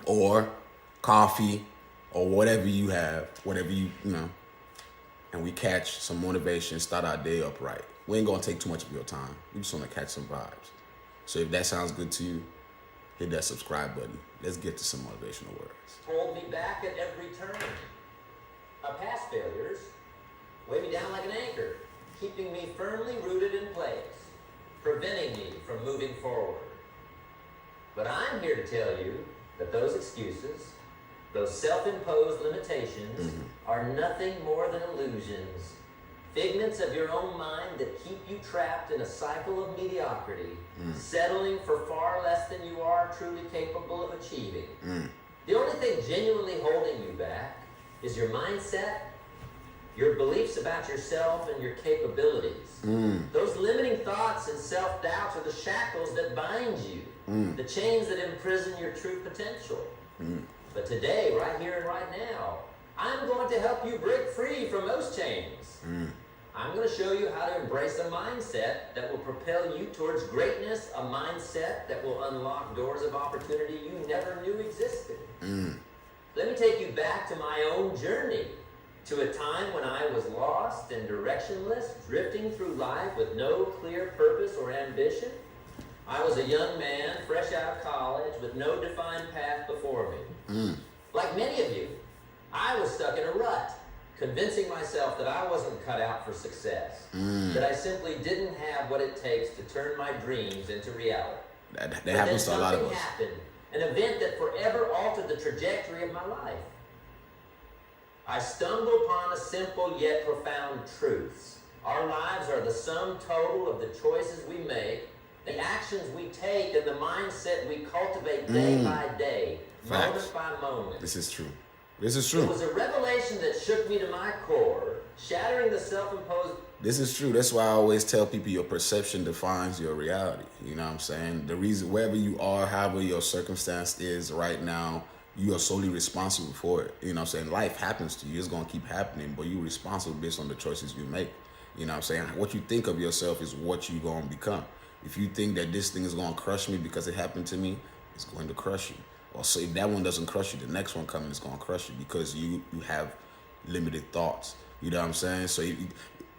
or coffee or whatever you have, and we catch some motivation, start our day up right. We ain't gonna take too much of your time. We just wanna catch some vibes. So if that sounds good to you, hit that subscribe button. Let's get to some motivational words. Hold me back at every turn. My past failures weigh me down like an anchor, keeping me firmly rooted in place, preventing me from moving forward. But I'm here to tell you that those excuses, those self-imposed limitations, are nothing more than illusions, figments of your own mind that keep you trapped in a cycle of mediocrity, settling for far less than you are truly capable of achieving. The only thing genuinely holding you back is your mindset, your beliefs about yourself and your capabilities. Those limiting thoughts and self-doubts are the shackles that bind you, the chains that imprison your true potential. But today, right here and right now, I'm going to help you break free from those chains. I'm going to show you how to embrace a mindset that will propel you towards greatness, a mindset that will unlock doors of opportunity you never knew existed. Let me take you back to my own journey, to a time when I was lost and directionless, drifting through life with no clear purpose or ambition. I was a young man, fresh out of college, with no defined path before me. Like many of you, I was stuck in a rut, convincing myself that I wasn't cut out for success, that I simply didn't have what it takes to turn my dreams into reality. That happens to a lot of us. Happened, an event that forever altered the trajectory of my life. I stumbled upon a simple yet profound truth. Our lives are the sum total of the choices we make, the actions we take, and the mindset we cultivate day by day, moment by moment. This is true. This is true. It was a revelation that shook me to my core, shattering the self-imposed... This is true. That's why I always tell people your perception defines your reality. You know what I'm saying? The reason, wherever you are, however your circumstance is right now, you are solely responsible for it. You know what I'm saying? Life happens to you. It's going to keep happening, but you're responsible based on the choices you make. You know what I'm saying? What you think of yourself is what you're going to become. If you think that this thing is going to crush me because it happened to me, it's going to crush you. Or so if that one doesn't crush you, the next one coming is going to crush you because you have limited thoughts. You know what I'm saying? So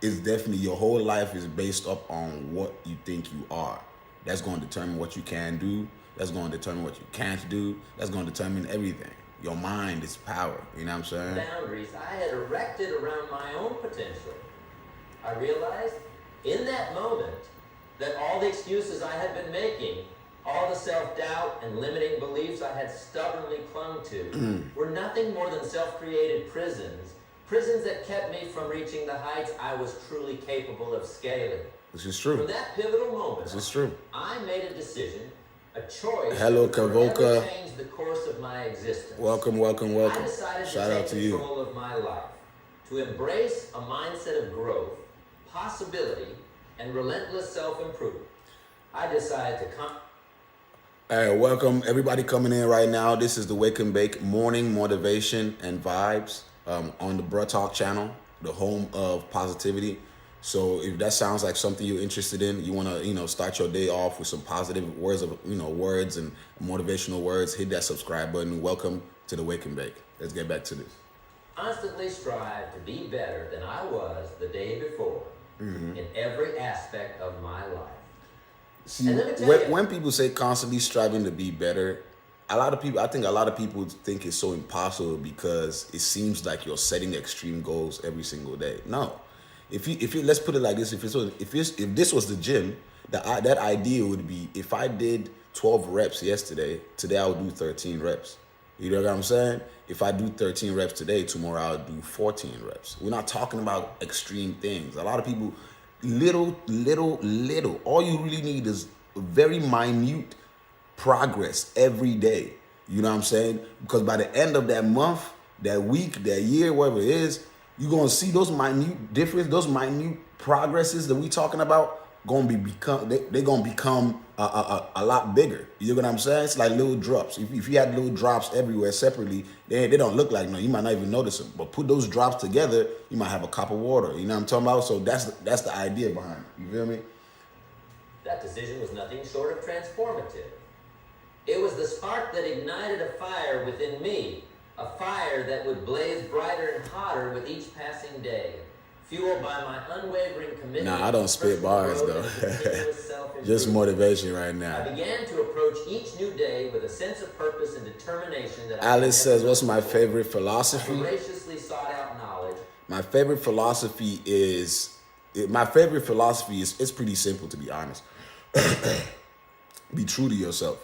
it's definitely, your whole life is based up on what you think you are. That's going to determine what you can do. That's going to determine what you can't do. That's going to determine everything. Your mind is power. You know what I'm saying? Boundaries I had erected around my own potential. I realized in that moment that all the excuses I had been making, all the self-doubt and limiting beliefs I had stubbornly clung to were nothing more than self-created prisons that kept me from reaching the heights I was truly capable of scaling. This is true. From that pivotal moment, this is true. I made a decision, a choice. Hello, Kavoka. To change the course of my existence. Welcome. I decided Shout to out to take you. control of my life, to embrace a mindset of growth, possibility, and relentless self-improvement. I decided to come. All right, welcome everybody coming in right now. This is the Wake and Bake Morning Motivation and Vibes on the Bruh Talk channel, the home of positivity. So if that sounds like something you're interested in, you want to, start your day off with some positive words words and motivational words, hit that subscribe button. Welcome to the Wake and Bake. Let's get back to this. Constantly strive to be better than I was the day before in every aspect of my life. See, when people say constantly striving to be better, I think a lot of people think it's so impossible because it seems like you're setting extreme goals every single day. No, if you let's put it like this: if this was the gym, that idea would be if I did 12 reps yesterday, today I would do 13 reps. You know what I'm saying? If I do 13 reps today, tomorrow I'll do 14 reps. We're not talking about extreme things. A lot of people. Little. All you really need is very minute progress every day. You know what I'm saying? Because by the end of that month, that week, that year, whatever it is, you're going to see those minute differences, those minute progresses that we talking about they're going to become a lot bigger. You know what I'm saying? It's like little drops. If you had little drops everywhere separately, they don't look like, you might not even notice them. But put those drops together, you might have a cup of water. You know what I'm talking about? So that's the idea behind it. You feel me? That decision was nothing short of transformative. It was the spark that ignited a fire within me, a fire that would blaze brighter and hotter with each passing day, fueled by my unwavering commitment. Nah, I don't spit bars though. Just motivation right now. I began to approach each new day with a sense of purpose and determination that Alice says, what's my favorite philosophy? I voraciously sought out knowledge. My favorite philosophy is it's pretty simple, to be honest. Be true to yourself.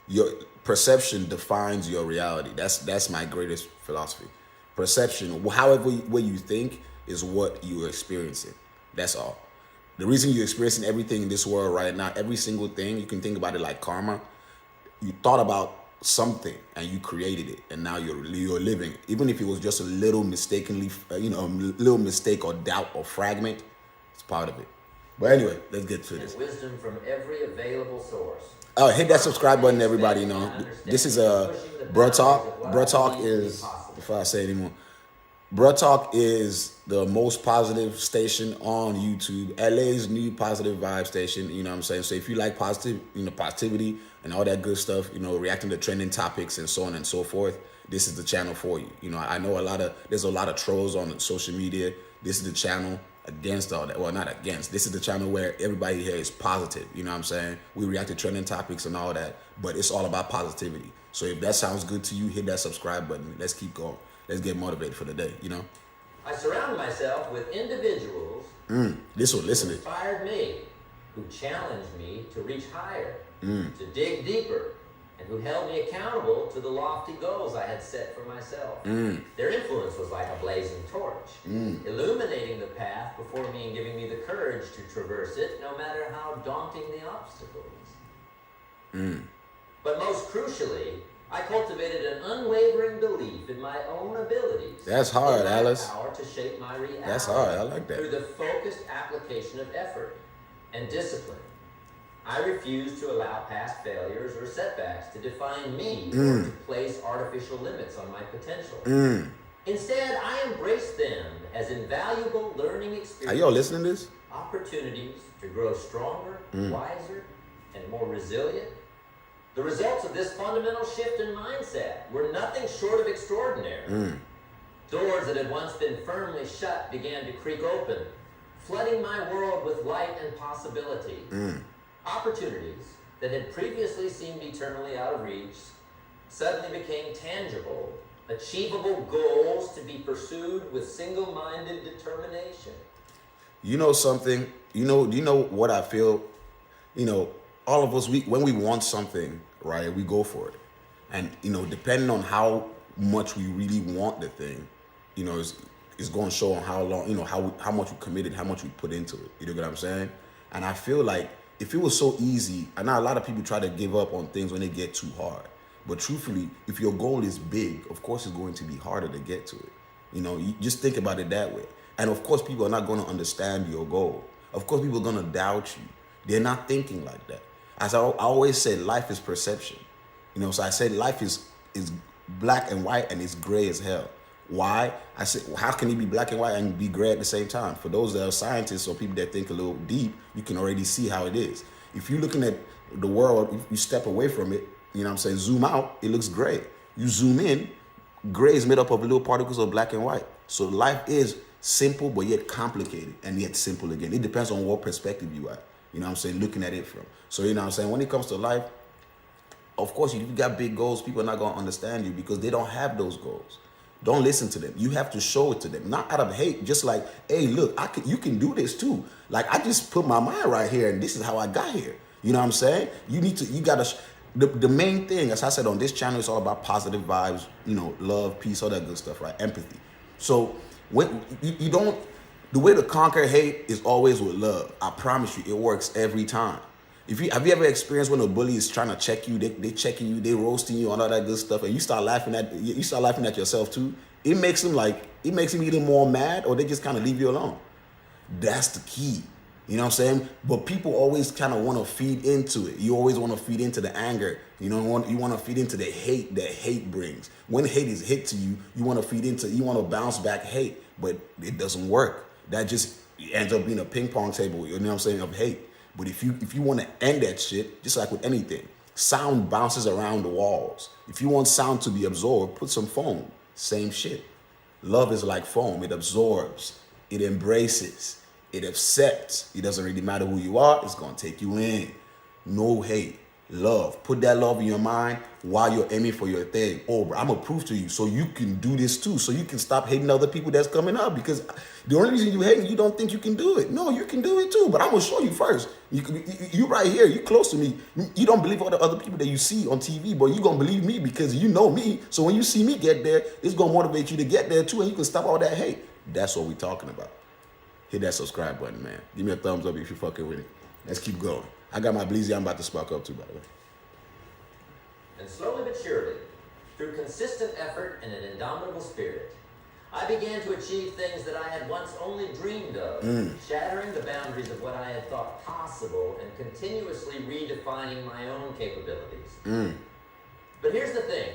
Your perception defines your reality. That's my greatest philosophy. Perception, however way you think, is what you're experiencing. That's all. The reason you're experiencing everything in this world right now, every single thing, you can think about it like karma. You thought about something and you created it, and now you're living. Even if it was just a little mistakenly, little mistake or doubt or fragment, it's part of it. But anyway, let's get to this. Wisdom from every available source. Oh, hit that subscribe button, everybody. You know, this is Bro Talk. Bro Talk is, before I say anymore, Bro Talk is the most positive station on YouTube. LA's new positive vibe station. You know what I'm saying? So if you like positivity and all that good stuff, reacting to trending topics and so on and so forth, this is the channel for you. I know there's a lot of trolls on social media. This is the channel against all that. Well, not against. This is the channel where everybody here is positive. You know what I'm saying? We react to trending topics and all that, but it's all about positivity. So if that sounds good to you, hit that subscribe button. Let's keep going. Let's get motivated for the day, I surround myself with individuals this one, listen who inspired me, who challenged me to reach higher, to dig deeper, and who held me accountable to the lofty goals I had set for myself. Their influence was like a blazing torch, illuminating the path before me and giving me the courage to traverse it, no matter how daunting the obstacles. But most crucially, I cultivated an unwavering belief in my own abilities. That's hard, Alice. Power to shape my reality. That's hard. I like that. Through the focused application of effort and discipline. I refuse to allow past failures or setbacks to define me or to place artificial limits on my potential. Instead, I embrace them as invaluable learning experiences. Are y'all listening to this? Opportunities to grow stronger, wiser, and more resilient. The results of this fundamental shift in mindset were nothing short of extraordinary. Doors that had once been firmly shut began to creak open, flooding my world with light and possibility. Opportunities that had previously seemed eternally out of reach suddenly became tangible, achievable goals to be pursued with single-minded determination. You know something? Do you know what I feel? All of us, when we want something, right, we go for it. And, depending on how much we really want the thing, it's going to show on how long, how much we committed, how much we put into it. You know what I'm saying? And I feel like if it was so easy, I know a lot of people try to give up on things when they get too hard. But truthfully, if your goal is big, of course it's going to be harder to get to it. You just think about it that way. And of course, people are not going to understand your goal. Of course, people are going to doubt you. They're not thinking like that. As I always said, life is perception. So I said life is black and white and it's gray as hell. Why? I said, how can it be black and white and be gray at the same time? For those that are scientists or people that think a little deep, you can already see how it is. If you're looking at the world, if you step away from it, zoom out, it looks gray. You zoom in, gray is made up of little particles of black and white. So life is simple, but yet complicated and yet simple again. It depends on what perspective you are. Looking at it from. So, when it comes to life, of course, if you got big goals, people are not going to understand you because they don't have those goals. Don't listen to them. You have to show it to them, not out of hate, just like, hey, look, you can do this too. Like, I just put my mind right here and this is how I got here. You know what I'm saying? The main thing, as I said on this channel, is all about positive vibes, love, peace, all that good stuff, right? Empathy. So when the way to conquer hate is always with love. I promise you, it works every time. Have you ever experienced when a bully is trying to check you, they checking you, they roasting you on all that good stuff, and you start laughing at yourself too? It makes them either more mad or they just kind of leave you alone. That's the key. You know what I'm saying? But people always kind of want to feed into it. You always want to feed into the anger. You want to feed into the hate that hate brings. When hate is hit to you, you want to bounce back hate, but it doesn't work. That just ends up being a ping pong table, of hate. But if you want to end that shit, just like with anything, Sound bounces around the walls. If you want sound to be absorbed, put some foam. Same shit. Love is like foam. It absorbs. It embraces. It accepts. It doesn't really matter who you are. It's going to take you in. No hate. Love. Put that love in your mind while you're aiming for your thing. Oh, bro, I'm going to prove to you so you can do this too. So you can stop hating other people that's coming up. Because the only reason you hating, you don't think you can do it. No, you can do it too. But I'm going to show you first. You right here. You close to me. You don't believe all the other people that you see on TV, but you going to believe me because you know me. So when you see me get there, it's going to motivate you to get there too. And you can stop all that hate. That's what we're talking about. Hit that subscribe button, man. Give me a thumbs up if you're fucking with it. Let's keep going. I got my Bleezy I'm about to spark up too, by the way. And slowly but surely, through consistent effort and an indomitable spirit, I began to achieve things that I had once only dreamed of, shattering the boundaries of what I had thought possible and continuously redefining my own capabilities. But here's the thing.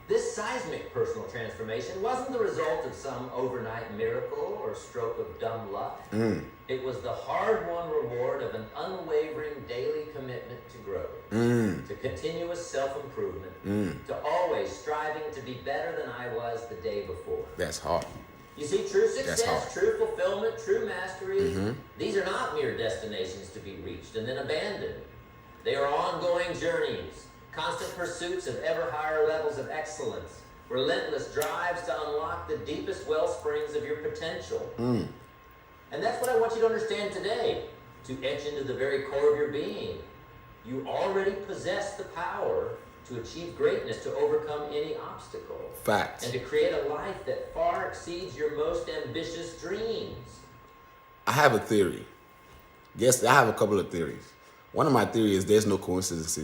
This seismic personal transformation wasn't the result of some overnight miracle or stroke of dumb luck. It was the hard-won reward of an unwavering daily commitment to growth, to continuous self-improvement, to always striving to be better than I was the day before. That's hard. You see, true success, true fulfillment, true mastery, these are not mere destinations to be reached and then abandoned. They are ongoing journeys. Constant pursuits of ever higher levels of excellence, relentless drives to unlock the deepest well springs of your potential. And that's what I want you to understand today, to etch into the very core of your being. You already possess the power to achieve greatness, to overcome any obstacle. Fact. And to create a life that far exceeds your most ambitious dreams. I have a theory. Yes, I have a couple of theories. One of my theories is there's no coincidences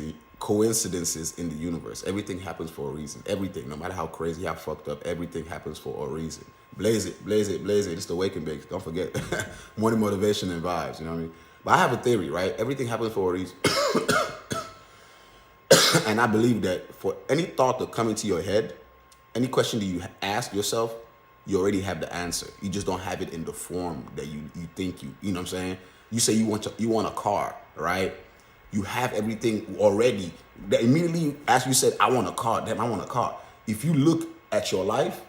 in the universe. Everything happens for a reason. Everything, no matter how crazy, how fucked up, everything happens for a reason. Blaze it, blaze it, blaze it. It's the wake and bake. Don't forget. Morning motivation and vibes, you know what I mean? But I have a theory, right? Everything happens for a reason. And I believe that for any thought to come into your head, any question that you ask yourself, you already have the answer. You just don't have it in the form that you think you know what I'm saying? You say you want a car, right? You have everything already. That immediately, as you said, I want a car. Damn, I want a car. If you look at your life,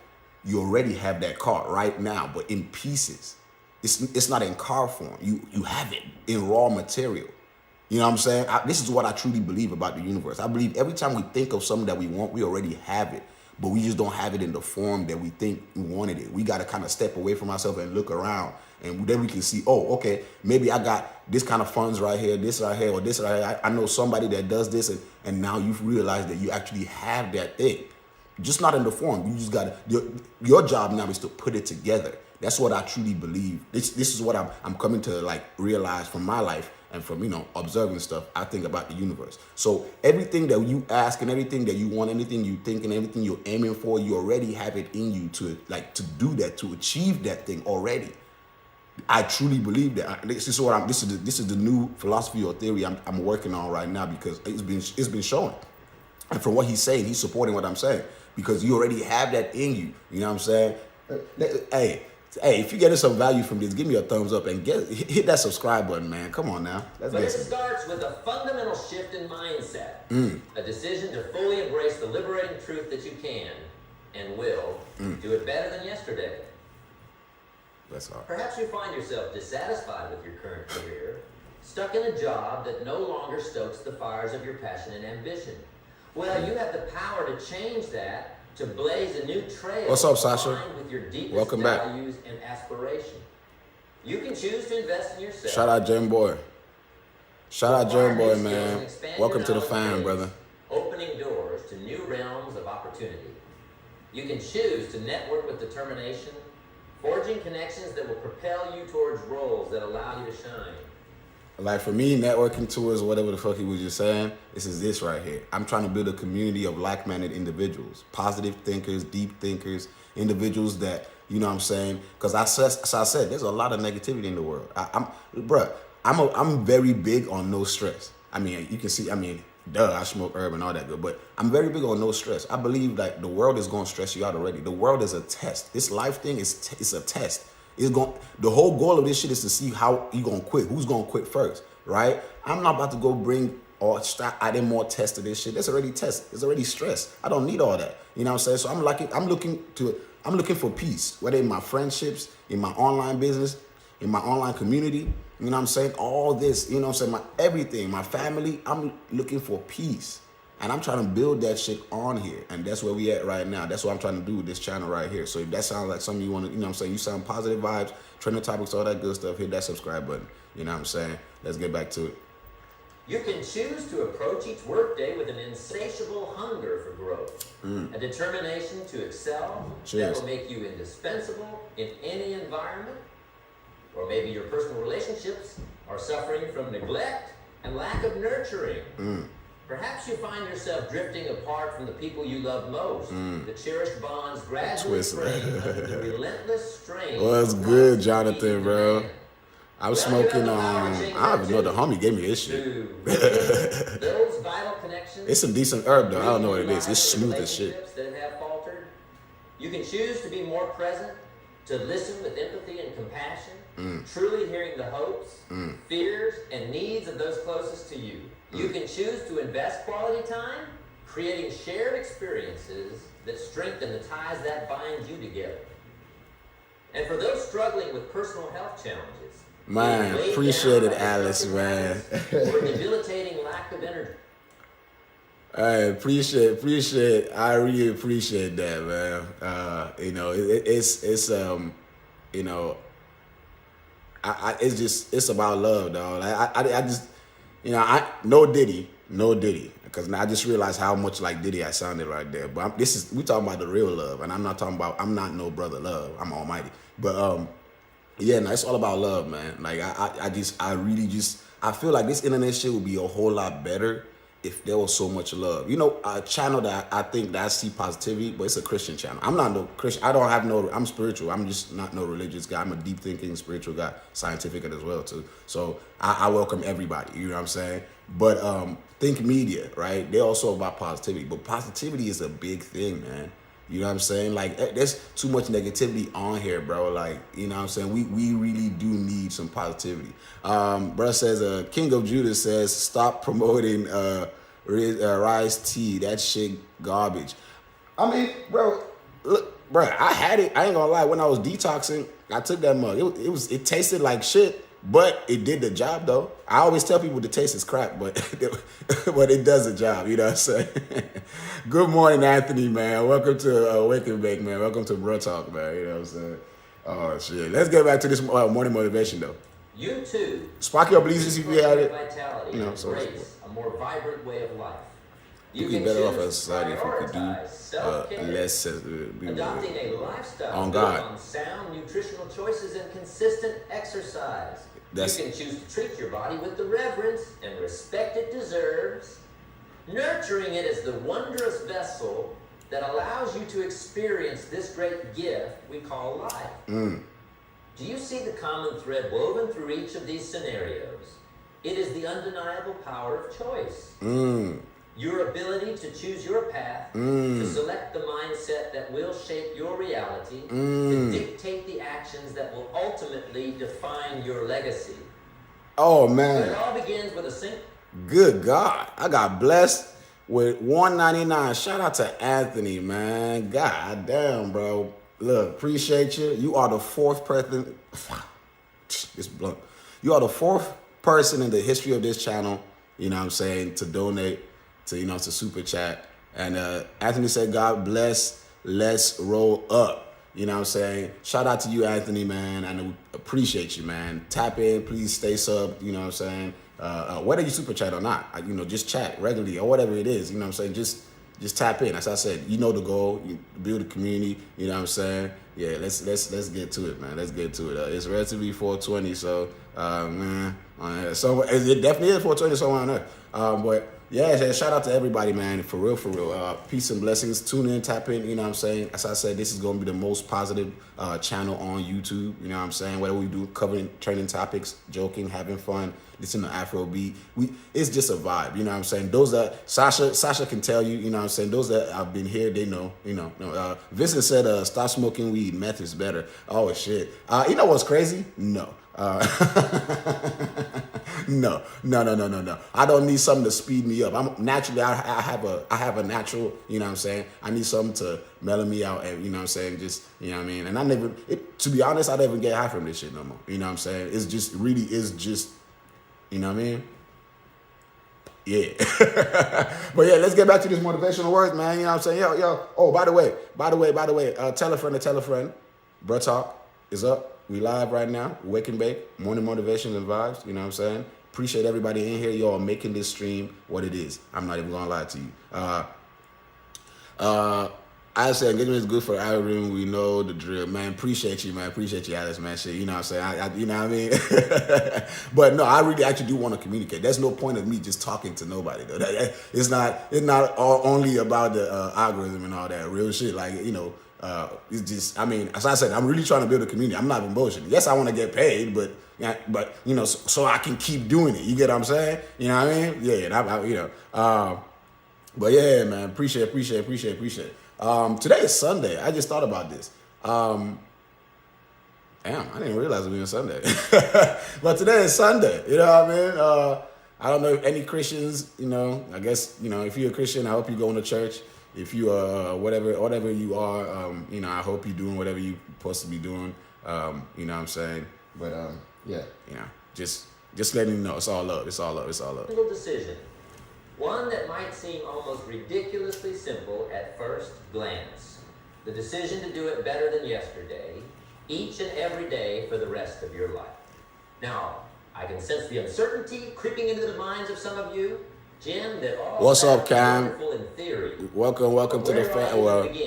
you already have that car right now, but in pieces. It's not in car form. You have it in raw material. You know what I'm saying? This is what I truly believe about the universe. I believe every time we think of something that we want, we already have it. But we just don't have it in the form that we think we wanted it. We got to kind of step away from ourselves and look around. And then we can see, oh, okay, maybe I got this kind of funds right here, this right here, or this right here. I know somebody that does this, and now you've realized that you actually have that thing. Just not in the form. You just got to, your job now is to put it together. That's what I truly believe. This is what I'm coming to like realize from my life and from, observing stuff. I think about the universe. So everything that you ask and everything that you want, anything you think and everything you're aiming for, you already have it in you to do that, to achieve that thing already. I truly believe that. This is the new philosophy or theory I'm working on right now, because it's been shown. And from what he's saying, he's supporting what I'm saying, because you already have that in you. You know what I'm saying? Hey, if you're getting some value from this, give me a thumbs up and hit that subscribe button, man. Come on now. But it starts with a fundamental shift in mindset. A decision to fully embrace the liberating truth that you can and will do it better than yesterday. That's hard. Perhaps you find yourself dissatisfied with your current career, stuck in a job that no longer stokes the fires of your passion and ambition. Well, you have the power to change that, to blaze a new trail. What's up, Sasha? With your deepest Welcome back. values and aspiration. You can choose to invest in yourself. Shout out Germ Boy. Shout out Germ Boy, man. Welcome to the fam, brother. Opening doors to new realms of opportunity. You can choose to network with determination, forging connections that will propel you towards roles that allow you to shine. Like for me, networking tours, whatever the fuck he was just saying, this right here. I'm trying to build a community of like-minded individuals, positive thinkers, deep thinkers, individuals that, you know what I'm saying? Because as I said, there's a lot of negativity in the world. I'm very big on no stress. I mean, you can see, I smoke herb and all that good, but I'm very big on no stress. I believe that the world is going to stress you out already. The world is a test. This life thing is a test. The whole goal of this shit is to see how you gonna quit. Who's gonna quit first, right? I'm not about to go bring or start adding more tests to this shit. There's already tests. There's already stress. I don't need all that. You know what I'm saying? So I'm looking for peace, whether in my friendships, in my online business, in my online community. You know what I'm saying? All this, you know what I'm saying? Everything, my family, I'm looking for peace. And I'm trying to build that shit on here. And that's where we at right now. That's what I'm trying to do with this channel right here. So if that sounds like something you want to, you know what I'm saying? You sound positive vibes, trending topics, all that good stuff, hit that subscribe button. You know what I'm saying? Let's get back to it. You can choose to approach each workday with an insatiable hunger for growth, a determination to excel that will make you indispensable in any environment. Or maybe your personal relationships are suffering from neglect and lack of nurturing. Perhaps you find yourself drifting apart from the people you love most. The cherished bonds gradually break under the relentless strain. What's good, Jonathan, bro? I was smoking, I don't even know, the homie gave me this shit. Those vital connections. It's some decent herb, though. I don't know what it is. It's smooth as shit. That have faltered. You can choose to be more present, to listen with empathy and compassion, truly hearing the hopes, fears, and needs of those closest to you. You can choose to invest quality time, creating shared experiences that strengthen the ties that bind you together. And for those struggling with personal health challenges, man, appreciate it, Alice, man. Or debilitating lack of energy. I appreciate. I really appreciate that, man. You know, it's you know, it's about love, dog. I just, you know, no Diddy, because I just realized how much like Diddy I sounded right there. But we talking about the real love, and I'm not no brother love. I'm Almighty, but yeah, no, it's all about love, man. Like I really feel like this internet shit would be a whole lot better if there was so much love. You know, a channel that I think that I see positivity, but it's a Christian channel. I'm not no Christian. I'm spiritual. I'm just not no religious guy. I'm a deep thinking spiritual guy, scientific as well too. So I welcome everybody, you know what I'm saying? But Think Media, right? They're also about positivity, but positivity is a big thing, man. You know what I'm saying? Like, there's too much negativity on here, bro. Like, you know what I'm saying? We really do need some positivity. Bro says, King of Judah says, stop promoting Ryze tea. That shit garbage. I mean, bro, look, bro, I had it. I ain't gonna lie. When I was detoxing, I took that mug. It tasted like shit, but it did the job, though. I always tell people the taste is crap, but but it does the job. You know what I'm saying? Good morning, Anthony, man. Welcome to Wake and Bake, man. Welcome to Bro Talk, man. You know what I'm saying? Oh, shit. Let's get back to this morning motivation, though. You too. Spark your bleeds if you had it. Vitality, you know, so a more vibrant way of life. You can be better off as a society if we could do less. Adopting a lifestyle on God. On sound nutritional choices and consistent exercise. You can choose to treat your body with the reverence and respect it deserves, nurturing it as the wondrous vessel that allows you to experience this great gift we call life. Do you see the common thread woven through each of these scenarios? It is the undeniable power of choice. Your ability to choose your path, to select the mindset that will shape your reality, to dictate the actions that will ultimately define your legacy. Oh, man. So it all begins with a single. Good God. I got blessed with $1.99. Shout out to Anthony, man. God damn, bro. Look, appreciate you. You are the fourth person. It's blunt. You are the fourth person in the history of this channel, you know what I'm saying, to donate to super chat. And Anthony said, God bless, let's roll up. You know what I'm saying? Shout out to you, Anthony, man. I know, appreciate you, man. Tap in, please stay sub, you know what I'm saying? Whether you super chat or not, just chat regularly or whatever it is, you know what I'm saying? Just tap in. As I said, you know the goal, you build a community, you know what I'm saying? Yeah, let's get to it, man. Let's get to it. It's relatively 420, so man, so it definitely is 420 somewhere on there. But yeah, shout out to everybody, man. For real. Peace and blessings. Tune in, tap in, you know what I'm saying? As I said, this is going to be the most positive channel on YouTube, you know what I'm saying? Whether we do covering trending topics, joking, having fun, listen to Afrobeat. It's just a vibe, you know what I'm saying? Those that Sasha can tell you, you know what I'm saying? Those that have been here, they know, you know. Vincent said, stop smoking weed, meth is better. Oh shit. You know what's crazy? No. No. I don't need something to speed me up. I'm naturally, I have a natural, you know what I'm saying? I need something to mellow me out, and you know what I'm saying? Just, you know what I mean? And to be honest, I don't even get high from this shit no more. You know what I'm saying? It's just, really is just, you know what I mean? Yeah. But yeah, let's get back to this motivational words, man. You know what I'm saying? Yo. Oh, by the way, tell a friend. Bruh Talk is up. We live right now. Wake and Bake, morning motivations and vibes. You know what I'm saying? Appreciate everybody in here. Y'all making this stream what it is. I'm not even gonna lie to you. I say engagement is good for the algorithm. We know the drill, man. Appreciate you, Alice, man. Shit, you know what I'm saying? You know what I mean? But no, I really actually do want to communicate. There's no point of me just talking to nobody, though. It's not only about the algorithm and all that real shit. Like, you know, it's just, I mean, as I said, I'm really trying to build a community. I'm not even bullshitting. Yes, I want to get paid, but you know, so I can keep doing it. You get what I'm saying? You know what I mean? Yeah, you know. But yeah, man, appreciate. Today is Sunday. I just thought about this. Damn, I didn't realize it was Sunday. But today is Sunday. You know what I mean? I don't know if any Christians, you know, I guess, you know, if you're a Christian, I hope you're going to church. If you are whatever you are, you know, I hope you're doing whatever you're supposed to be doing. You know what I'm saying? But yeah, you know, just letting you know, it's all love. Single decision. One that might seem almost ridiculously simple at first glance. The decision to do it better than yesterday, each and every day for the rest of your life. Now, I can sense the uncertainty creeping into the minds of some of you. Jim, that all what's up, Cam? in theory. Welcome to the fam.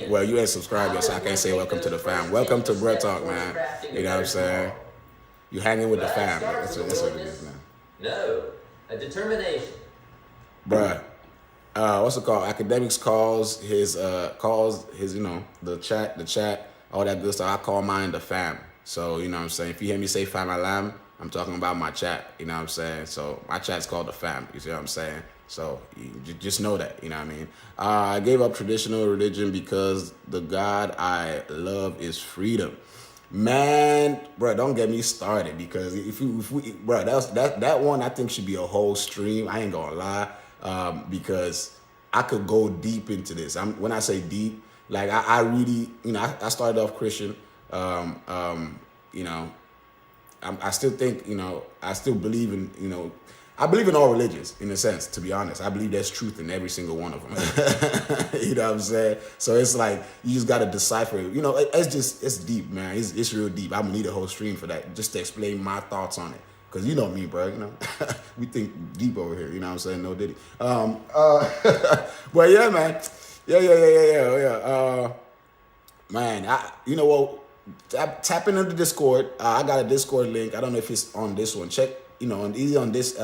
Well, you ain't subscribed yet, so I can't say welcome to the fam. Welcome to Bruh Talk, man. You know what I'm saying? You hanging with the fam. That's what it is, man. No, a determination. Bruh, what's it called? Academics calls his, you know, the chat, all that good stuff. I call mine the fam. So, you know what I'm saying? If you hear me say fam alam, I'm talking about my chat, you know what I'm saying? So my chat's called the fam, you see what I'm saying? So you just know that, you know what I mean? I gave up traditional religion because the God I love is freedom. Man, bro, don't get me started, because if we, bro, that one I think should be a whole stream. I ain't gonna lie, because I could go deep into this. When I say deep, like I really, you know, I started off Christian, you know, I still think, you know, I still believe in, you know, I believe in all religions, in a sense, to be honest. I believe there's truth in every single one of them. You know what I'm saying? So it's like, you just got to decipher it. You know, it's deep, man. It's real deep. I'm going to need a whole stream for that, just to explain my thoughts on it. Because you know me, bro, you know, we think deep over here, you know what I'm saying? No diddy. But yeah, man. Yeah. Man, you know what? Tap into the Discord. I got a Discord link. I don't know if it's on this one. Check, you know, either on this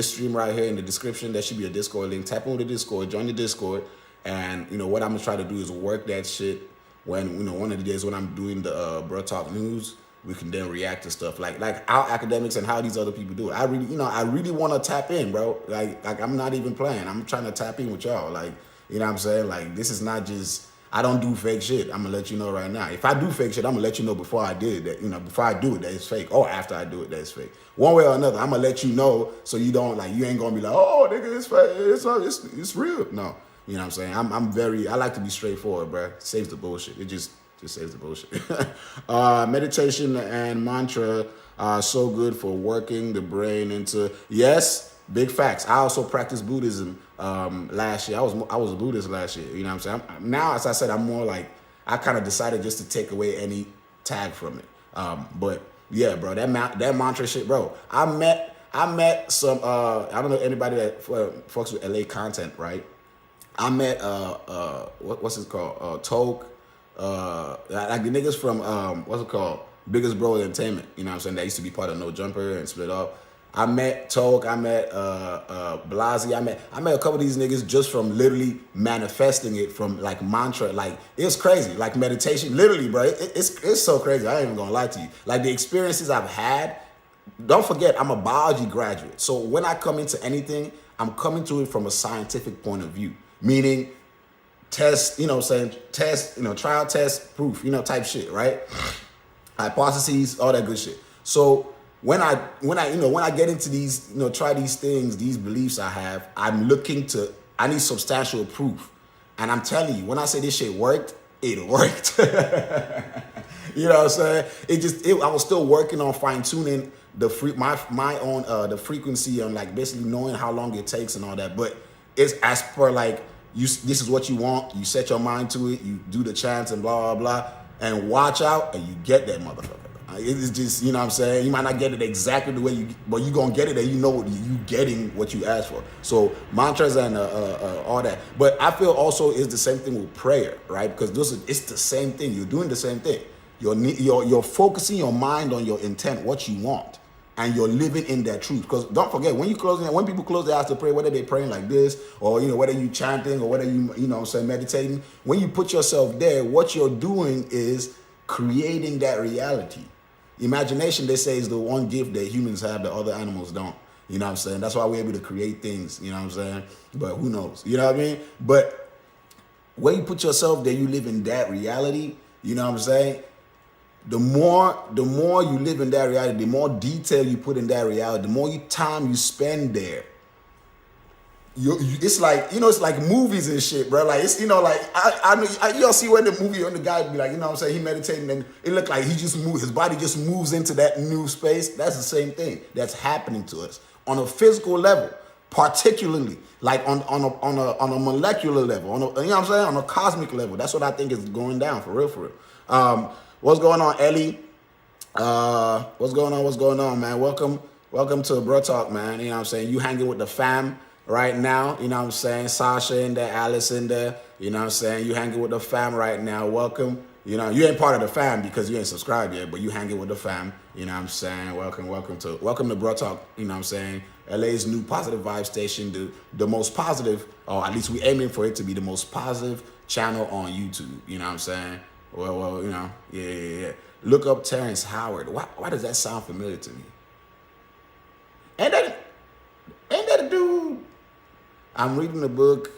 stream right here in the description. There should be a Discord link. Tap into the Discord. Join the Discord. And, you know, what I'm going to try to do is work that shit when, you know, one of the days when I'm doing the Bruh Talk News, we can then react to stuff like our academics and how these other people do it. I really want to tap in, bro. Like I'm not even playing. I'm trying to tap in with y'all. Like, you know what I'm saying? Like, this is not just, I don't do fake shit. I'm gonna let you know right now. If I do fake shit, I'm gonna let you know before I did that. You know, before I do it, that it's fake, or after I do it, that it's fake. One way or another, I'm gonna let you know, so you don't, like, you ain't gonna be like, oh, nigga, it's fake. It's real. No, you know what I'm saying? I like to be straightforward, bro. It saves the bullshit. It just saves the bullshit. Meditation and mantra are so good for working the brain into, yes. Big facts. I also practiced Buddhism last year. I was a Buddhist last year. You know what I'm saying? Now, as I said, I'm more like, I kind of decided just to take away any tag from it. But yeah, bro, that mantra shit, bro. I met some. I don't know anybody that fucks with LA content, right? I met what's it called? Toke. Like the niggas from what's it called? Biggest Bro Entertainment. You know what I'm saying? They used to be part of No Jumper and split up. I met Toke, I met Blasey, I met a couple of these niggas just from literally manifesting it from like mantra. Like, it's crazy. Like meditation, literally, bro. It's so crazy. I ain't even gonna lie to you. Like, the experiences I've had don't forget, I'm a biology graduate. So when I come into anything, I'm coming to it from a scientific point of view, meaning test, test, trial, test, proof, type shit, right? Hypotheses, all that good shit. So when I get into these, try these things, these beliefs I have, I need substantial proof. And I'm telling you, when I say this shit worked, it worked. You know what I'm saying? I was still working on fine tuning my own the frequency on like basically knowing how long it takes and all that. But it's as per like this is what you want. You set your mind to it. You do the chants and blah blah blah, and watch out, and you get that motherfucker. It's just, you know what I'm saying? You might not get it exactly the way but you gonna get it, and you getting what you asked for. So mantras and all that. But I feel also it's the same thing with prayer, right? Because it's the same thing. You're doing the same thing. You're focusing your mind on your intent, what you want, and you're living in that truth. Because don't forget, when people close their eyes to pray, whether they're praying like this, or whether you chanting, or whether you meditating, when you put yourself there, what you're doing is creating that reality. Imagination, they say, is the one gift that humans have that other animals don't. You know what I'm saying? That's why we're able to create things. You know what I'm saying? But who knows? You know what I mean? But when you put yourself there, you live in that reality. You know what I'm saying? The more you live in that reality, the more detail you put in that reality, the more time you spend there. It's like, it's like movies and shit, bro. Like, it's, like, y'all see when the movie, and the guy be like, you know what I'm saying, he meditating, and it look like his body just moves into that new space. That's the same thing that's happening to us on a physical level, particularly like on a molecular level, you know what I'm saying, on a cosmic level. That's what I think is going down for real. What's going on, Ellie? What's going on, man? Welcome to Bro Talk, man. You know what I'm saying? You hanging with the fam right now. You know what I'm saying? Sasha in there, Alice in there. You know what I'm saying? You hanging with the fam right now. Welcome. You ain't part of the fam because you ain't subscribed yet, but you hanging with the fam. You know what I'm saying? Welcome to Bro Talk. You know what I'm saying? LA's new positive vibe station, the most positive, or at least we aiming for it to be the most positive channel on YouTube. You know what I'm saying? Well, yeah. Look up Terrence Howard. Why does that sound familiar to me? Ain't that a dude? I'm reading the book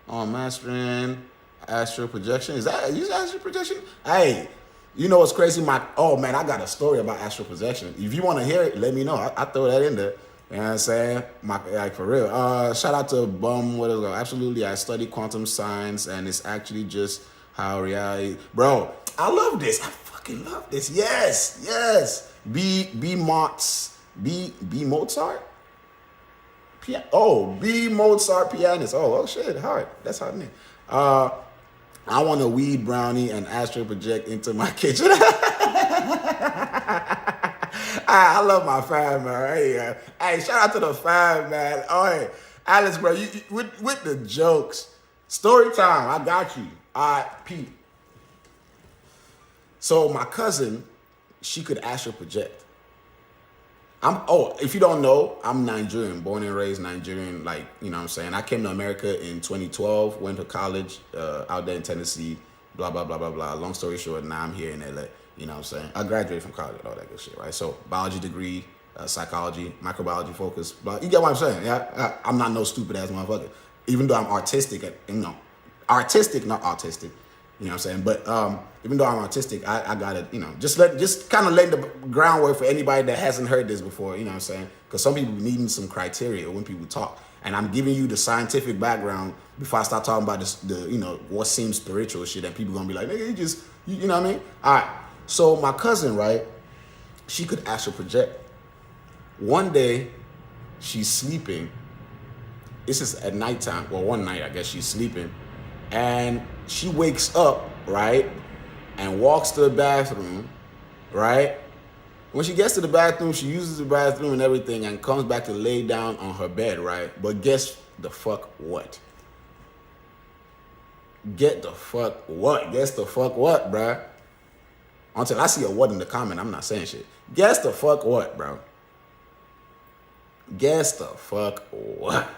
on mastering astral projection. Is that astral projection? Hey, you know what's crazy? I got a story about astral projection. If you want to hear it, let me know. I throw that in there. You know what I'm saying? Like for real. Shout out to Bum. What is it? Absolutely, I study quantum science, and it's actually just how reality. Bro, I love this. I fucking love this. Yes. B Mozart. B Mozart pianist. Oh shit, hard. That's hard name. I want a weed brownie and astral project into my kitchen. I love my fam, man. Hey, shout out to the fam, man. Oh, hey, Alice, bro, you with the jokes. Story time. I got you. All right, Pete. So my cousin, she could astral project. If you don't know, I'm Nigerian, born and raised Nigerian, like, you know what I'm saying? I came to America in 2012, went to college out there in Tennessee, blah, blah, blah, blah, blah. Long story short, now I'm here in LA, you know what I'm saying? I graduated from college and all that good shit, right? So biology degree, psychology, microbiology focus, blah. You get what I'm saying? Yeah, I'm not no stupid ass motherfucker. Even though I'm artistic, artistic, not autistic. You know what I'm saying? But even though I'm artistic, I gotta, just kind of lay the groundwork for anybody that hasn't heard this before, you know what I'm saying? Because some people needing some criteria when people talk. And I'm giving you the scientific background before I start talking about what seems spiritual shit, and people gonna be like, nigga, you know what I mean? All right. So my cousin, right, she could astral project. One day, she's sleeping. This is at nighttime. Well, one night, I guess she's sleeping. And she wakes up, right, and walks to the bathroom, right? When she gets to the bathroom, she uses the bathroom and everything and comes back to lay down on her bed, right? But guess the fuck what? Guess the fuck what, bruh? Until I see a what in the comment, I'm not saying shit. Guess the fuck what, bro? Guess the fuck what?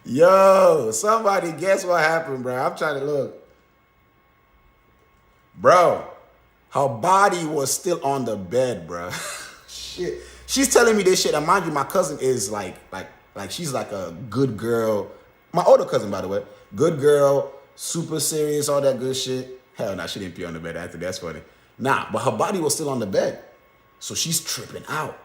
Yo, somebody guess what happened, bro. I'm trying to look. Bro, Her body was still on the bed, bro. Shit. She's telling me this shit. And mind you, my cousin is like she's like a good girl. My older cousin, by the way. Good girl, super serious, all that good shit. Hell nah, she didn't pee on the bed after. That's funny. Nah, but her body was still on the bed. So she's tripping out.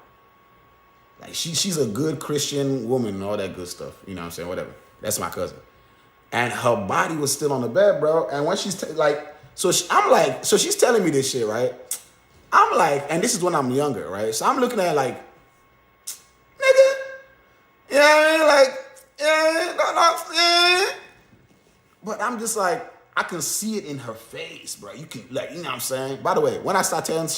Like she's a good Christian woman and all that good stuff. You know what I'm saying? Whatever. That's my cousin. And her body was still on the bed, bro. And when she's so she's telling me this shit, right? I'm like, and this is when I'm younger, right? So I'm looking at like, nigga, you know what I mean? Like, yeah. But I'm just like, I can see it in her face, bro. You can, like, you know what I'm saying? By the way, when I start telling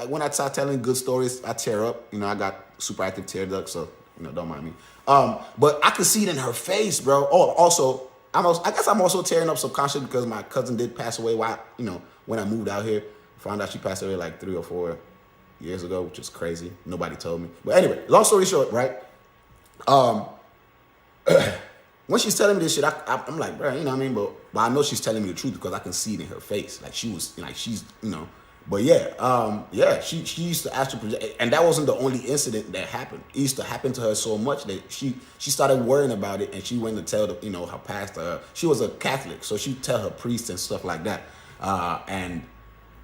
when I start telling good stories, I tear up. You know, I got super active tear ducts, so, you know, don't mind me. But I can see it in her face, bro. Oh, also, I guess I'm also tearing up subconsciously because my cousin did pass away when I moved out here. Found out she passed away like 3 or 4 years ago, which is crazy. Nobody told me. But anyway, long story short, right? When she's telling me this shit, I'm like, bro, you know what I mean? But I know she's telling me the truth because I can see it in her face. Like she's, you know. But yeah, she used to astral project, and that wasn't the only incident that happened. It used to happen to her so much that she started worrying about it, and she went to tell her pastor. She was a Catholic, so she'd tell her priest and stuff like that. And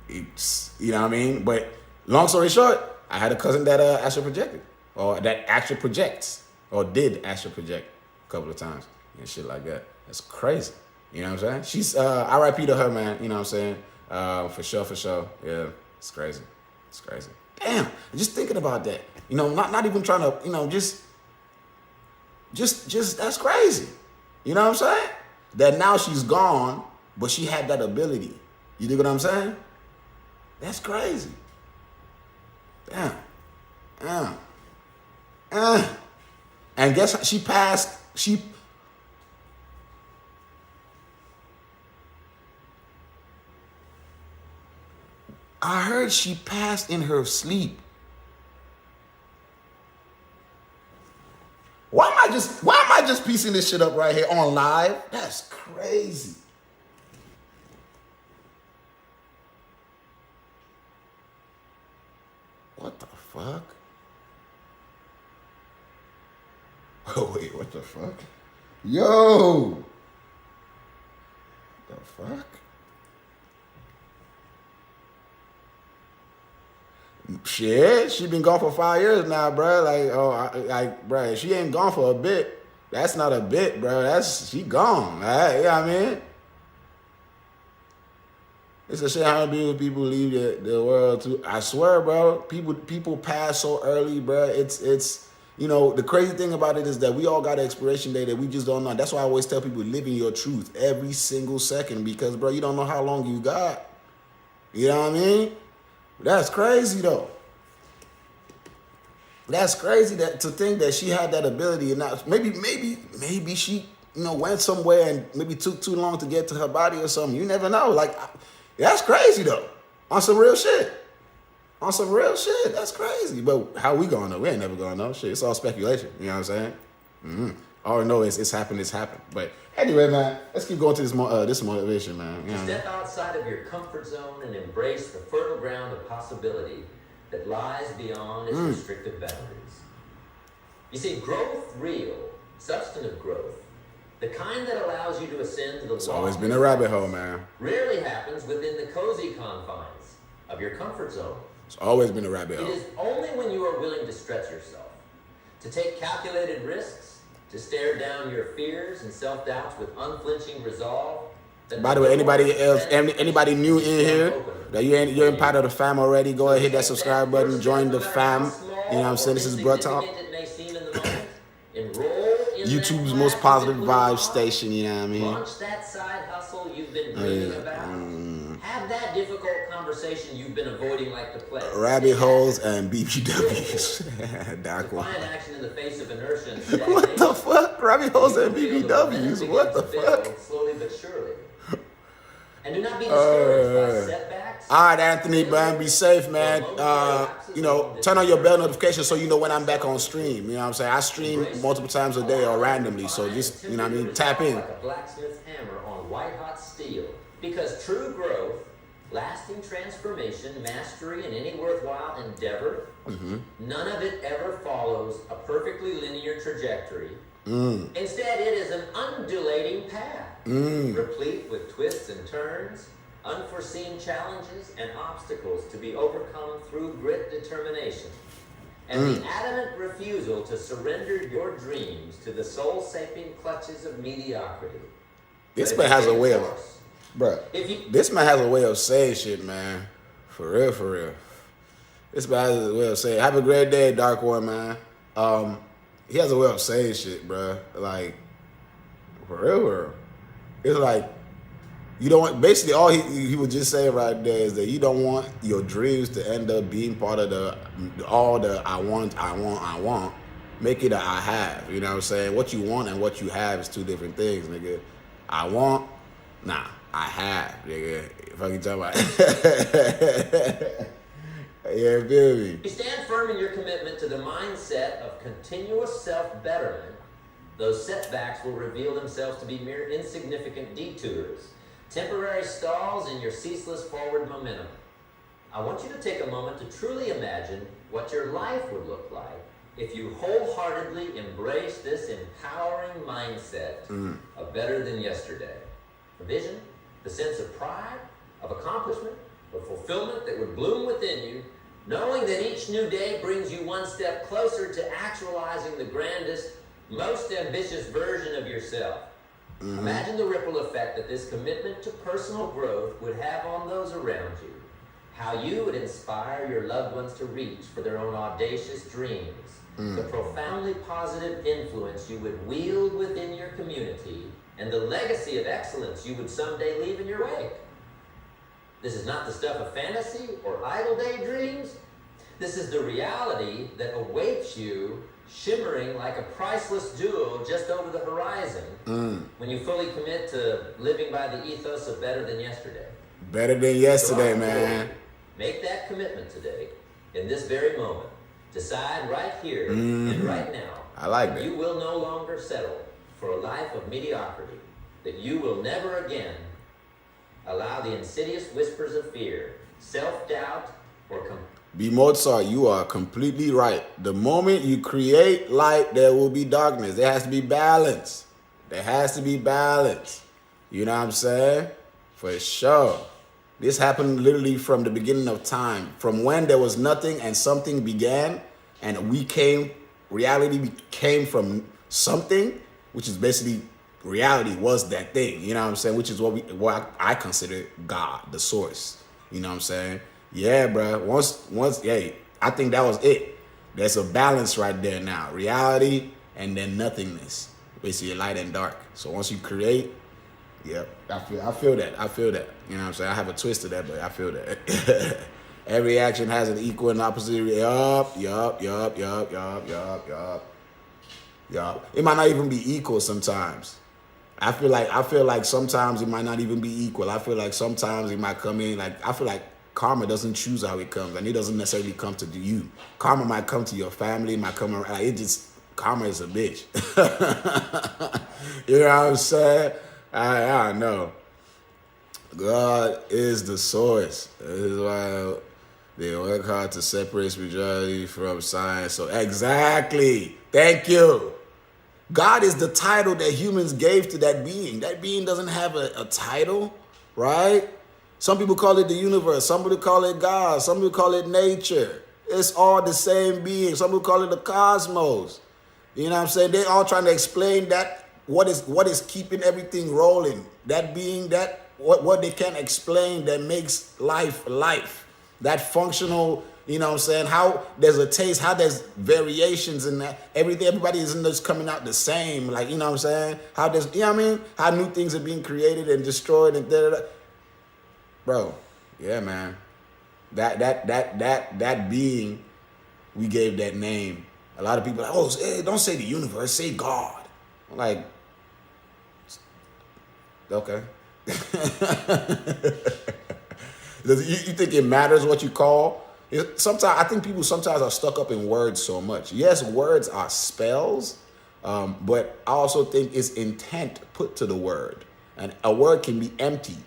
it's, you know what I mean? But long story short, I had a cousin that astral projected, or that astral projects, or did astral project a couple of times and shit like that. That's crazy. You know what I'm saying? She's R.I.P. to her, man. You know what I'm saying? For sure. Yeah, it's crazy. It's crazy. Damn, just thinking about that. You know, not even trying to, you know, just that's crazy. You know what I'm saying? That now she's gone, but she had that ability. You dig what I'm saying? That's crazy. Damn. And guess she passed. I heard she passed in her sleep. Why am I just piecing this shit up right here on live? That's crazy. What the fuck? Oh wait, what the fuck? Yo! What the fuck? Shit, she been gone for 5 years now, bro. Like, bro, she ain't gone for a bit. That's not a bit, bro. She gone. Right? You know what I mean? It's a shame how many people leave the world too. I swear, bro. People pass so early, bro. It's you know, the crazy thing about it is that we all got an expiration date that we just don't know. That's why I always tell people, live in your truth every single second, because, bro, you don't know how long you got. You know what I mean? That's crazy, though. That's crazy to think that she had that ability, and now maybe she, you know, went somewhere and maybe took too long to get to her body or something. You never know. Like, that's crazy, though. On some real shit. That's crazy. But how we gonna know? We ain't never gonna know. Shit, it's all speculation. You know what I'm saying? Mm-hmm. All I know is it's happened. But anyway, man, let's keep going to this motivation, man. You know Step outside of your comfort zone and embrace the fertile ground of possibility that lies beyond its restrictive boundaries. You see, growth, real, substantive growth, the kind that allows you to ascend to the It's always been a rabbit hole, man. Rarely happens within the cozy confines of your comfort zone. It's always been a rabbit hole. It is only when you are willing to stretch yourself, to take calculated risks, to stare down your fears and self-doubts with unflinching resolve. By the way, anybody new in here, that you're in part of the fam already, go ahead, hit that subscribe button, join the fam. You know what I'm saying? This is Bruh Talk. YouTube's most positive vibe station, you know what I mean? Launch that side hustle you've been dreaming about. Have that difficult conversation you've been avoiding like the plague. Rabbit holes and BBWs. Dark one. Find action in the face of inertia. What the fuck? Rabbit holes and BBWs. What the fuck? Slowly but surely. And do not be discouraged by setbacks. All right, Anthony, man, be safe, man. You know, turn on your bell notifications so you know when I'm back on stream. You know what I'm saying? I stream multiple times a day or randomly, so just, you know what I mean, tap in. Like a blacksmith's hammer on white hot steel. Because true growth lasting transformation, mastery in any worthwhile endeavor, none of it ever follows a perfectly linear trajectory. Instead, it is an undulating path, replete with twists and turns, unforeseen challenges and obstacles to be overcome through grit determination, and the adamant refusal to surrender your dreams to the soul-saping clutches of mediocrity. This man has a way of, bruh, this man has a way of saying shit, man. For real, for real. This man has a way of saying, have a great day, Dark One, man. He has a way of saying shit, bruh. Like, for real, for real. It's like, you don't want, basically all he was just saying right there is that you don't want your dreams to end up being part of all the I want. Make it a I have. You know what I'm saying? What you want and what you have is two different things, nigga. I want, nah, I have, nigga. Fucking talking about. Yeah, feel me? You stand firm in your commitment to the mindset of continuous self-betterment. Those setbacks will reveal themselves to be mere insignificant detours, temporary stalls in your ceaseless forward momentum. I want you to take a moment to truly imagine what your life would look like if you wholeheartedly embrace this empowering mindset of better than yesterday. A vision, the sense of pride, of accomplishment, of fulfillment that would bloom within you, knowing that each new day brings you one step closer to actualizing the grandest, most ambitious version of yourself. Imagine the ripple effect that this commitment to personal growth would have on those around you. How you would inspire your loved ones to reach for their own audacious dreams. The profoundly positive influence you would wield within your community, and the legacy of excellence you would someday leave in your wake. This is not the stuff of fantasy or idle daydreams. This is the reality that awaits you, shimmering like a priceless jewel just over the horizon when you fully commit to living by the ethos of better than yesterday. Better than yesterday, man. Make that commitment today, in this very moment. Decide right here and right now. I like that. You will no longer settle for a life of mediocrity. That you will never again allow the insidious whispers of fear, self-doubt, or B. Mozart, you are completely right. The moment you create light, there will be darkness. There has to be balance. There has to be balance. You know what I'm saying? For sure. This happened literally from the beginning of time. From when there was nothing and something began, and reality came from something, which is basically reality was that thing. You know what I'm saying? Which is what I consider God, the source. You know what I'm saying? Yeah, bro. Once, hey, I think that was it. There's a balance right there now. Reality and then nothingness. Basically light and dark. So once you create, yep, I feel that. You know what I'm saying? I have a twist to that, but I feel that. Every action has an equal and opposite. Yup. It might not even be equal sometimes. I feel like sometimes it might not even be equal. I feel like sometimes it might come in like, I feel like karma doesn't choose how it comes, and it doesn't necessarily come to you. Karma might come to your family, might come around. Like, karma is a bitch. You know what I'm saying? I know. God is the source. This is why they work hard to separate spirituality from science. So exactly. Thank you. God is the title that humans gave to that being. That being doesn't have a title, right? Some people call it the universe. Some people call it God. Some people call it nature. It's all the same being. Some people call it the cosmos. You know what I'm saying? They're all trying to explain that what is keeping everything rolling. That being that what they can't explain that makes life. That functional, you know what I'm saying? How there's a taste, how there's variations in that. Everybody isn't just coming out the same. Like, you know what I'm saying? How there's, you know what I mean? How new things are being created and destroyed and da-da-da. Bro, yeah, man. That being, we gave that name. A lot of people are like, hey, don't say the universe, say God. I'm like, okay. You think it matters what you call? Sometimes I think people sometimes are stuck up in words so much. Yes, words are spells, but I also think it's intent put to the word. And a word can be empty.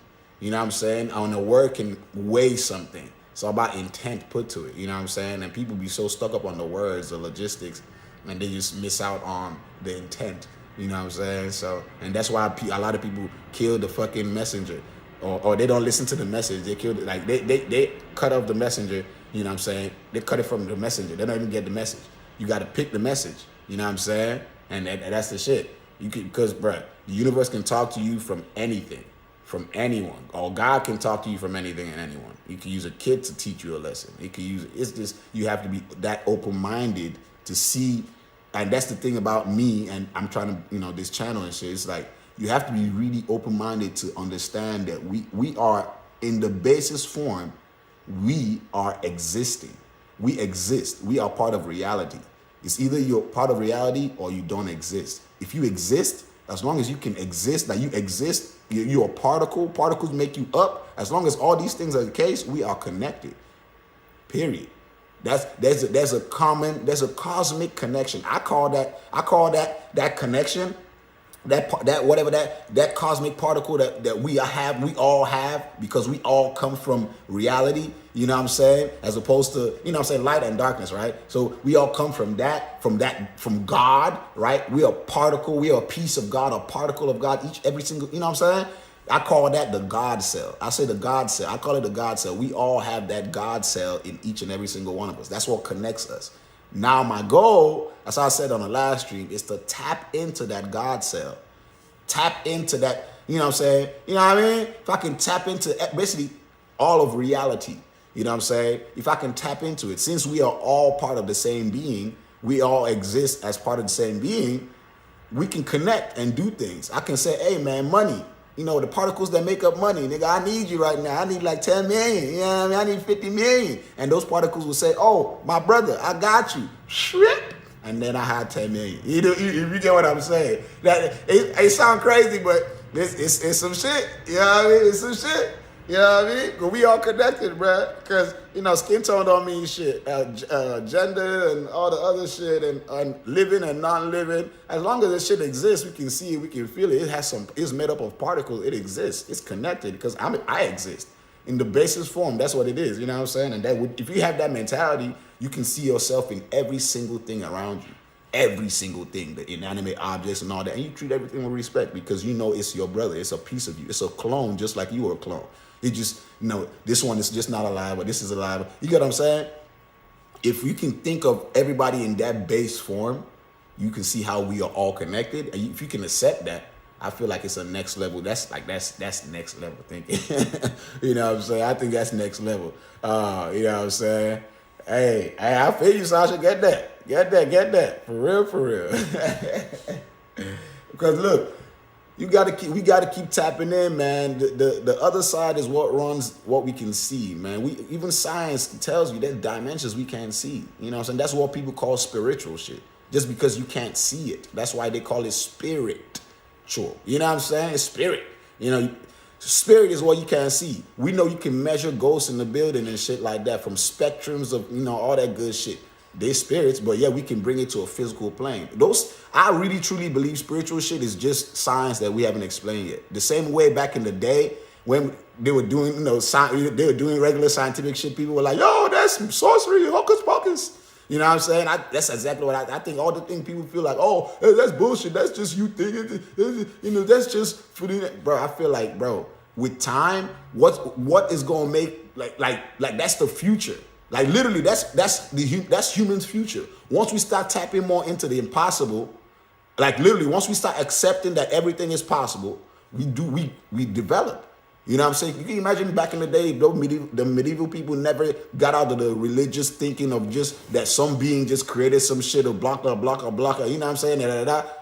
You know what I'm saying? On a word can weigh something. It's all about intent put to it. You know what I'm saying? And people be so stuck up on the words, the logistics, and they just miss out on the intent. You know what I'm saying? So, and that's why a lot of people kill the fucking messenger, or they don't listen to the message. They kill it, like they cut off the messenger. You know what I'm saying? They cut it from the messenger. They don't even get the message. You got to pick the message. You know what I'm saying? And that's the shit. You can, because bruh, the universe can talk to you from anything, from anyone. Or God can talk to you from anything and anyone. You can use a kid to teach you a lesson. You can use it's just you have to be that open-minded to see. And that's the thing about me, and I'm trying to, this channel and shit. It's like you have to be really open-minded to understand that we are in the basis form. We are existing. We exist. We are part of reality. It's either you're part of reality or you don't exist. If you exist, as long as you can exist, that you exist, you're a particle. Particles make you up. As long as all these things are the case, we are connected. Period. There's a cosmic connection. I call that connection, that cosmic particle that we all have, because we all come from reality. You know what I'm saying? As opposed to, light and darkness, right? So we all come from God, right? We are a particle, we are a piece of God, a particle of God, every single, you know what I'm saying? I call that the God cell. I say the God cell. I call it the God cell. We all have that God cell in each and every single one of us. That's what connects us. Now my goal, as I said on the last stream, is to tap into that God cell. Tap into that, you know what I'm saying? You know what I mean? If I can tap into basically all of reality, you know what I'm saying? If I can tap into it, since we are all part of the same being, we all exist as part of the same being, we can connect and do things. I can say, hey man, money. The particles that make up money, nigga, I need you right now. I need like 10 million. You know what I mean? I need 50 million. And those particles will say, oh, my brother, I got you. Shit. And then I had 10 million. You get what I'm saying? That it sounds crazy, but it's some shit. You know what I mean? It's some shit. You know what I mean? But we all connected, bruh. Because, skin tone don't mean shit. Gender and all the other shit and living and non-living. As long as this shit exists, we can see it, we can feel it. It's made up of particles. It exists. It's connected because I exist. In the basis form, that's what it is. You know what I'm saying? And if you have that mentality, you can see yourself in every single thing around you. Every single thing, the inanimate objects and all that. And you treat everything with respect because it's your brother. It's a piece of you. It's a clone just like you are a clone. It just, this one is just not alive, but this is alive. You get what I'm saying? If you can think of everybody in that base form, you can see how we are all connected. And if you can accept that, I feel like it's a next level. That's next level thinking. You know what I'm saying? I think that's next level. You know what I'm saying? Hey, I feel you, Sasha. Get that. For real. Because look, we gotta keep tapping in, man. The other side is what runs what we can see, man. Even science tells you there's dimensions we can't see. You know what I'm saying? That's what people call spiritual shit. Just because you can't see it. That's why they call it spiritual. You know what I'm saying? It's spirit. Spirit is what you can't see. We know you can measure ghosts in the building and shit like that from spectrums of, all that good shit. They're spirits, but yeah, we can bring it to a physical plane. I really truly believe spiritual shit is just science that we haven't explained yet. The same way back in the day when they were doing, they were doing regular scientific shit, people were like, yo, that's sorcery, hocus pocus. You know what I'm saying? That's exactly what I think. All the things people feel like, oh, hey, that's bullshit. That's just you thinking. That's just for the, bro. I feel like, bro, with time, what is gonna make like that's the future. Like literally, that's human's future. Once we start tapping more into the impossible, like literally, once we start accepting that everything is possible, we develop. You know what I'm saying? You can imagine back in the day, the medieval people never got out of the religious thinking of just that some being just created some shit or blocker, you know what I'm saying?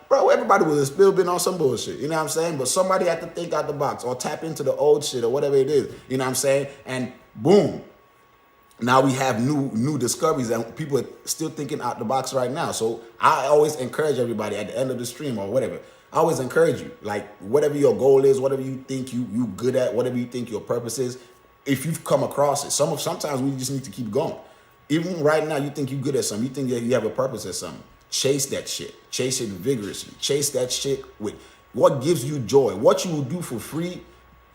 Bro, everybody was still been on some bullshit, you know what I'm saying? But somebody had to think out the box or tap into the old shit or whatever it is, you know what I'm saying? And boom, now we have new discoveries and people are still thinking out the box right now. So I always encourage everybody at the end of the stream or whatever, I always encourage you, like whatever your goal is, whatever you think you good at, whatever you think your purpose is, if you've come across it, sometimes we just need to keep going. Even right now, you think you're good at something, you think that you have a purpose at something, chase that shit, chase it vigorously, chase that shit with what gives you joy, what you will do for free.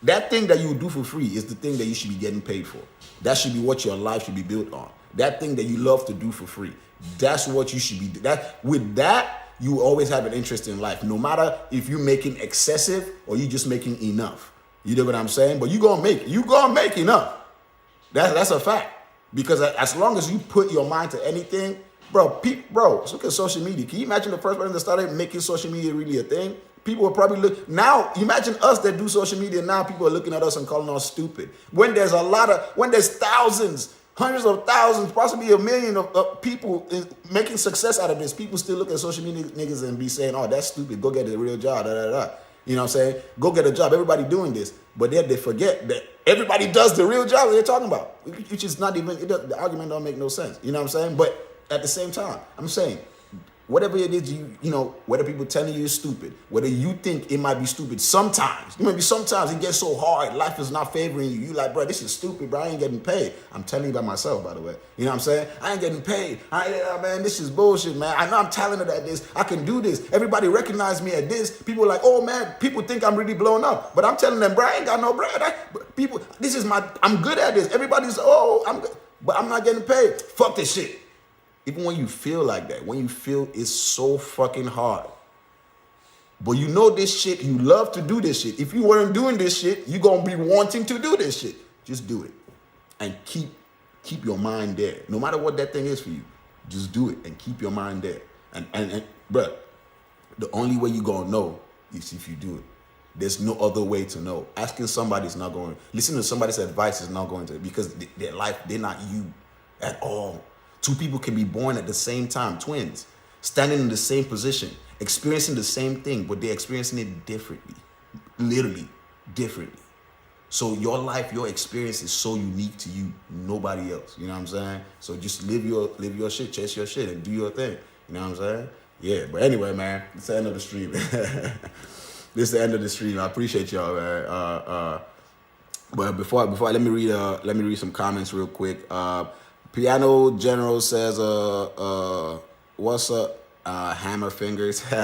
That thing that you do for free is the thing that you should be getting paid for. That should be what your life should be built on. That thing that you love to do for free. That's what you should be doing. With that, you always have an interest in life. No matter if you're making excessive or you just making enough. You know what I'm saying? But you gonna make enough. That's a fact. Because as long as you put your mind to anything, bro, look at social media. Can you imagine the first person that started making social media really a thing? People will probably look now. Imagine us that do social media now. People are looking at us and calling us stupid. When there's thousands, hundreds of thousands, possibly a million of people making success out of this, people still look at social media niggas and be saying, "Oh, that's stupid. Go get a real job." Da, da, da. You know what I'm saying? Go get a job. Everybody doing this, but then they forget that everybody does the real job that they're talking about, which is not even. The argument don't make no sense. You know what I'm saying? But at the same time, I'm saying, whatever it is, you know, whether people telling you it's stupid, whether you think it might be stupid, sometimes it gets so hard, life is not favoring you. You like, bro, this is stupid, bro. I ain't getting paid. I'm telling you by myself, by the way. You know what I'm saying? I ain't getting paid. Man, this is bullshit, man. I know I'm talented at this. I can do this. Everybody recognize me at this. People are like, oh man, people think I'm really blown up. But I'm telling them, bro, I ain't got no bread. I'm good at this. Everybody's, I'm good. But I'm not getting paid. Fuck this shit. Even when you feel like that, when you feel it's so fucking hard, but you know this shit, you love to do this shit. If you weren't doing this shit, you're going to be wanting to do this shit. Just do it. And keep your mind there. No matter what that thing is for you, just do it and keep your mind there. And bruh, the only way you're going to know is if you do it. There's no other way to know. Asking somebody is not going, listening to somebody's advice is not going to, because their life, they're not you at all. Two people can be born at the same time, twins, standing in the same position, experiencing the same thing, but they're experiencing it differently, literally differently. So your life, your experience is so unique to you, nobody else. You know what I'm saying? So just live your shit, chase your shit, and do your thing. You know what I'm saying? Yeah. But anyway, man, it's the end of the stream. This is the end of the stream. I appreciate y'all, man. But before let me read some comments real quick. Piano General says, what's up, hammer fingers? Hey,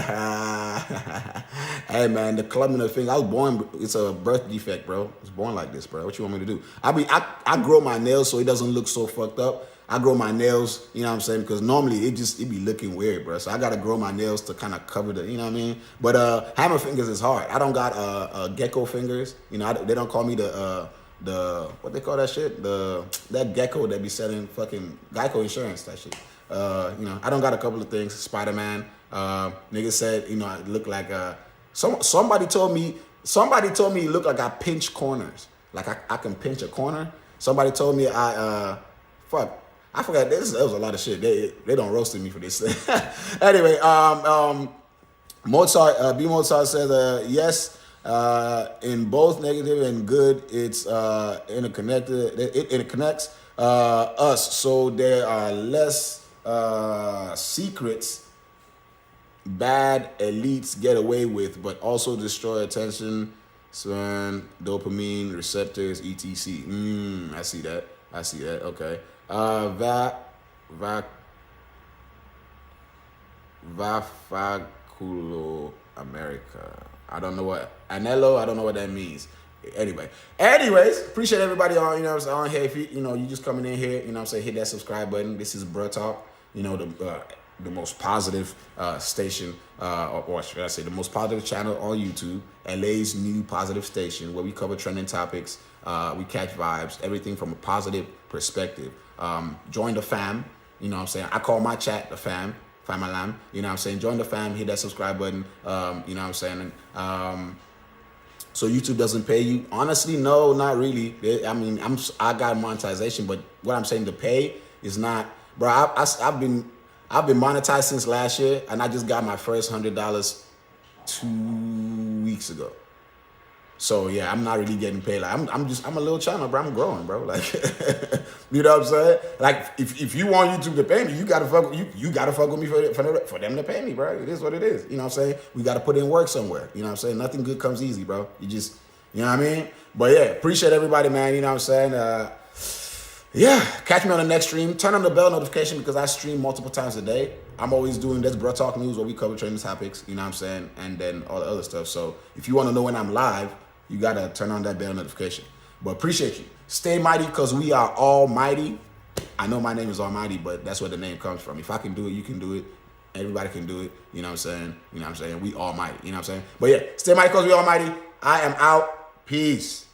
man, the clubbing of fingers. I was born, it's a birth defect, bro. It's born like this, bro. What you want me to do? I grow my nails so it doesn't look so fucked up. I grow my nails, you know what I'm saying? Because normally it be looking weird, bro. So I got to grow my nails to kind of cover the, you know what I mean? But hammer fingers is hard. I don't got gecko fingers. You know, they don't call me the what they call that shit? That gecko that be selling fucking Geico insurance, that shit. You know, I don't got a couple of things. Spider-Man. Nigga said, you know, I look like somebody told me it looked like I pinch corners. Like I can pinch a corner. Somebody told me I forgot this. There was a lot of shit. They don't roasted me for this. Anyway, Mozart, B Mozart says yes. In both negative and good, it's interconnected. It interconnects us, so there are less secrets bad elites get away with, but also destroy attention span, dopamine receptors, etc. I see that. Okay. Vafaculo America. I don't know what Anello. I don't know what that means. Anyways, appreciate everybody on, you know what I'm saying, on here. If you just coming in here, you know what I'm saying, hit that subscribe button. This is Bruh Talk, you know, the most positive station, or should I say the most positive channel on YouTube, LA's new positive station where we cover trending topics, we catch vibes, everything from a positive perspective. Join the fam, you know what I'm saying. I call my chat the fam. Famalam, you know what I'm saying? Join the fam, hit that subscribe button, you know what I'm saying? So YouTube doesn't pay you? Honestly, no, not really. I mean, I got monetization, but what I'm saying, the pay is not, bro. I've been monetized since last year, and I just got my first $100 2 weeks ago. So yeah, I'm not really getting paid. Like I'm a little channel, bro. I'm growing, bro. Like, you know what I'm saying? Like if you want YouTube to pay me, you gotta fuck with me for them to pay me, bro. It is what it is. You know what I'm saying? We gotta put in work somewhere. You know what I'm saying? Nothing good comes easy, bro. You just, you know what I mean? But yeah, appreciate everybody, man. You know what I'm saying? Yeah, catch me on the next stream. Turn on the bell notification because I stream multiple times a day. I'm always doing this Bruh Talk News where we cover trending topics, you know what I'm saying, and then all the other stuff. So if you want to know when I'm live, you gotta turn on that bell notification. But appreciate you. Stay mighty, because we are almighty. I know my name is Almighty, but that's where the name comes from. If I can do it, you can do it. Everybody can do it. You know what I'm saying? You know what I'm saying? We almighty. You know what I'm saying? But yeah, stay mighty because we almighty. I am out. Peace.